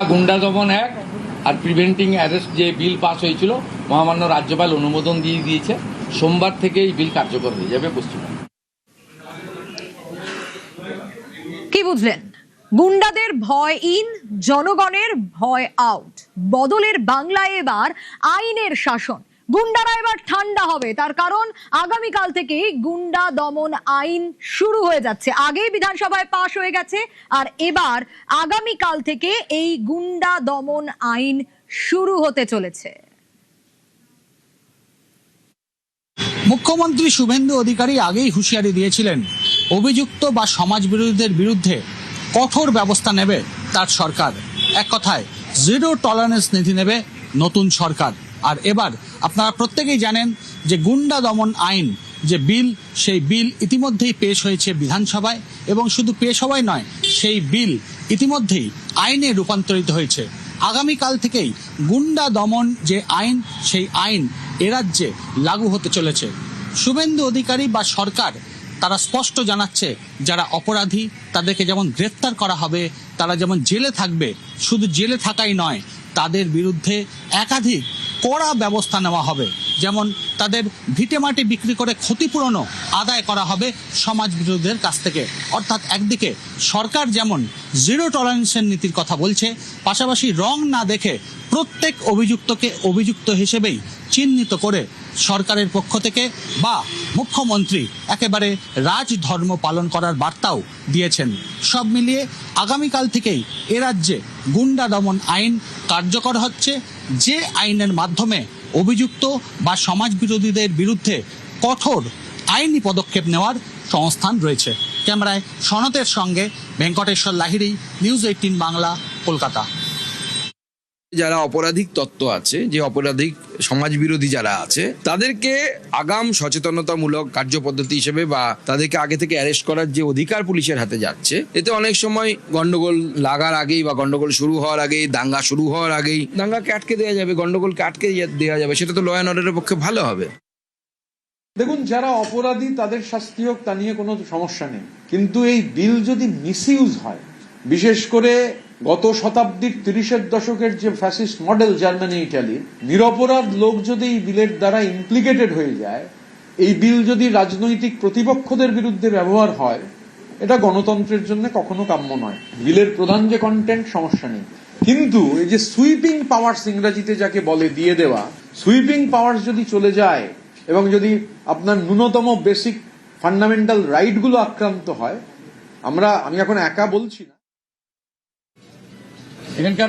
গুন্ডা দমন অ্যাক্ট আর preventing arrest যে বিল পাস হয়েছিল, মহামান্য রাজ্যপাল অনুমোদন দিয়ে দিয়েছে। সোমবার থেকে এই বিল কার্যকর হয়ে যাবে পশ্চিমবঙ্গে। কি বুঝলেন? গুন্ডাদের ভয় ইন, জনগণের ভয় আউট। বদলের বাংলায় এবার আইনের শাসন। গুন্ডারা এবার ঠান্ডা হবে, তার কারণ আগামীকাল থেকেই গুন্ডা দমন আইন শুরু হয়ে যাচ্ছে। আগেই বিধানসভায় পাশ হয়ে গেছে, আর এবার আগামীকাল থেকে এই গুন্ডা দমন আইন শুরু হতে চলেছে। মুখ্যমন্ত্রী শুভেন্দু অধিকারী আগেই হুঁশিয়ারি দিয়েছিলেন, অভিযুক্ত বা সমাজ বিরোধীদের বিরুদ্ধে কঠোর ব্যবস্থা নেবে তার সরকার। এক কথায় জিরো টলারেন্স নীতি নেবে নতুন সরকার। আর এবার আপনারা প্রত্যেকেই জানেন যে গুন্ডা দমন আইন যে বিল, সেই বিল ইতিমধ্যেই পেশ হয়েছে বিধানসভায়, এবং শুধু পেশ হওয়াই নয়, সেই বিল ইতিমধ্যেই আইনে রূপান্তরিত হয়েছে। আগামীকাল থেকেই গুন্ডা দমন যে আইন, সেই আইন এ রাজ্যে লাগু হতে চলেছে। শুভেন্দু অধিকারী বা সরকার তারা স্পষ্ট জানাচ্ছে, যারা অপরাধী তাদেরকে যেমন গ্রেফতার করা হবে, তারা যেমন জেলে থাকবে, শুধু জেলে থাকাই নয়, তাদের বিরুদ্ধে একাধিক কড়া ব্যবস্থা নেওয়া হবে। যেমন তাদের ভিটেমাটি বিক্রি করে ক্ষতিপূরণও আদায় করা হবে সমাজ বিরোধীদের কাছ থেকে। অর্থাৎ একদিকে সরকার যেমন জিরো টলারেন্সের নীতির কথা বলছে, পাশাপাশি রং না দেখে প্রত্যেক অভিযুক্তকে অভিযুক্ত হিসেবেই চিহ্নিত করে সরকারের পক্ষ থেকে বা মুখ্যমন্ত্রী একেবারে রাজধর্ম পালন করার বার্তাও দিয়েছেন। সব মিলিয়ে আগামীকাল থেকেই এ রাজ্যে গুন্ডা দমন আইন কার্যকর হচ্ছে, যে আইনের মাধ্যমে অভিযুক্ত বা সমাজ বিরোধীদের বিরুদ্ধে কঠোর আইনি পদক্ষেপ নেওয়ার সংস্থান রয়েছে। ক্যামেরায় সনতের সঙ্গে ভেঙ্কটেশ্বর লাহিড়ী, নিউজ 18 বাংলা, কলকাতা। যারা অপরাধিক তত্ত্ব আছে, যে অপরাধিক সমাজ বিরোধী যারা আছে, তাদেরকে আগাম সচেতনতামূলক কার্যপদ্ধতি হিসেবে বা তাদেরকে আগে থেকে অ্যারেস্ট করার যে অধিকার পুলিশের হাতে যাচ্ছে, এতে অনেক সময় গন্ডগোল লাগার আগেই বা গন্ডগোল শুরু হওয়ার আগেই, দাঙ্গা শুরু হওয়ার আগেই দাঙ্গাকে আটকে দেওয়া যাবে, গন্ডগোলকে আটকে দেওয়া যাবে। সেটা তো ল অ্যান্ড অর্ডারের পক্ষে ভালো হবে। দেখুন, যারা অপরাধী তাদের শাস্তি হোক, তা নিয়ে কোনো সমস্যা নেই, কিন্তু এই বিল যদি মিসইউজ হয়, বিশেষ করে গত শতাব্দীর 30-এর দশকের যে ফ্যাসিস্ট মডেল জার্মানি, ইটালি, নিরপরাধ লোক যদি এই বিলের দ্বারা ইমপ্লিকেটেড হয়ে যায়, এই বিল যদি রাজনৈতিক প্রতিপক্ষদের বিরুদ্ধে ব্যবহার হয়, এটা গণতন্ত্রের জন্য কখনো কাম্য নয়। বিলের প্রধান যে কন্টেন্ট, সমস্যা নেই, কিন্তু এই যে সুইপিং পাওয়ার্স ইংরেজিতে যাকে বলে দিয়ে দেওয়া, সুইপিং পাওয়ার্স যদি চলে যায় এবং যদি আপনার ন্যূনতম বেসিক ফান্ডামেন্টাল রাইট গুলো আক্রান্ত হয়, আমি এখন একা বলছি না, এখানকার